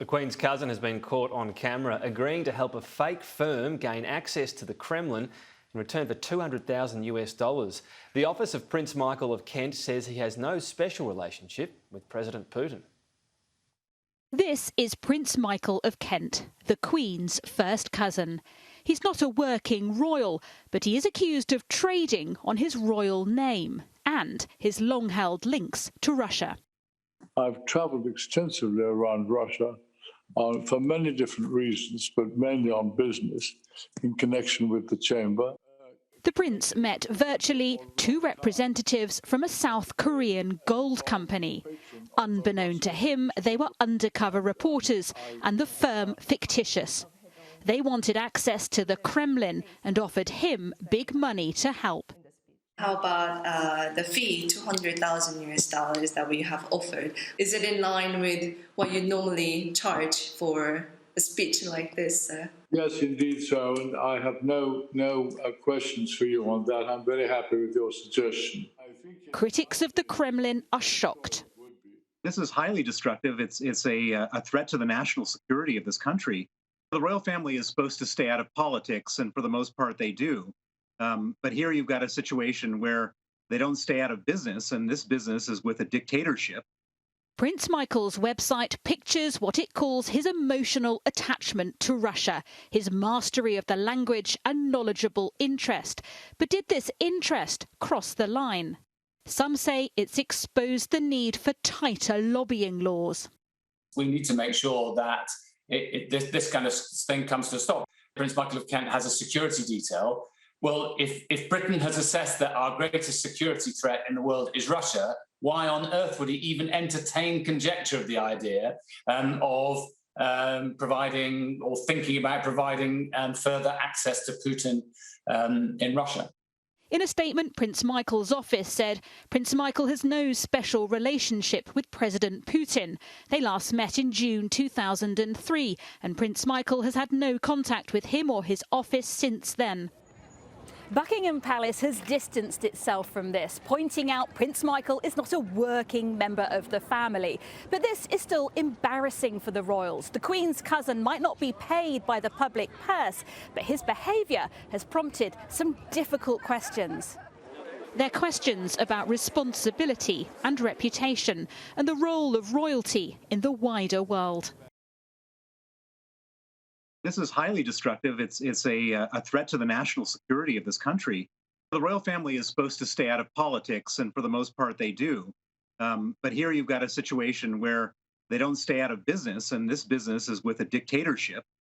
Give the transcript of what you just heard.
The Queen's cousin has been caught on camera agreeing to help a fake firm gain access to the Kremlin in return for $200,000 US. The office of Prince Michael of Kent says he has no special relationship with President Putin. This is Prince Michael of Kent, the Queen's first cousin. He's not a working royal, but he is accused of trading on his royal name and his long-held links to Russia. I've travelled extensively around Russia for many different reasons, but mainly on business in connection with the chamber. The prince met virtually two representatives from a South Korean gold company. Unbeknown to him, they were undercover reporters and the firm Fictitious. They wanted access to the Kremlin and offered him big money to help. How about the fee, $200,000 that we have offered? Is it in line with what you normally charge for a speech like this? Yes, indeed so, and I have no questions for you on that. I'm very happy with your suggestion. Critics of the Kremlin are shocked. This is highly destructive. It's a threat to the national security of this country. The royal family is supposed to stay out of politics, and for the most part they do. But here you've got a situation where they don't stay out of business, and this business is with a dictatorship. Prince Michael's website pictures what it calls his emotional attachment to Russia, his mastery of the language and knowledgeable interest. But did this interest cross the line? Some say it's exposed the need for tighter lobbying laws. We need to make sure that this kind of thing comes to a stop. Prince Michael of Kent has a security detail. Well, if Britain has assessed that our greatest security threat in the world is Russia, why on earth would he even entertain conjecture of the idea of providing or thinking about providing further access to Putin in Russia? In a statement, Prince Michael's office said Prince Michael has no special relationship with President Putin. They last met in June 2003, and Prince Michael has had no contact with him or his office since then. Buckingham Palace has distanced itself from this, pointing out Prince Michael is not a working member of the family. But this is still embarrassing for the royals. The Queen's cousin might not be paid by the public purse, but his behaviour has prompted some difficult questions. They're questions about responsibility and reputation and the role of royalty in the wider world. This is highly destructive. It's a threat to the national security of this country. The royal family is supposed to stay out of politics, and for the most part they do. But here you've got a situation where they don't stay out of business, and this business is with a dictatorship.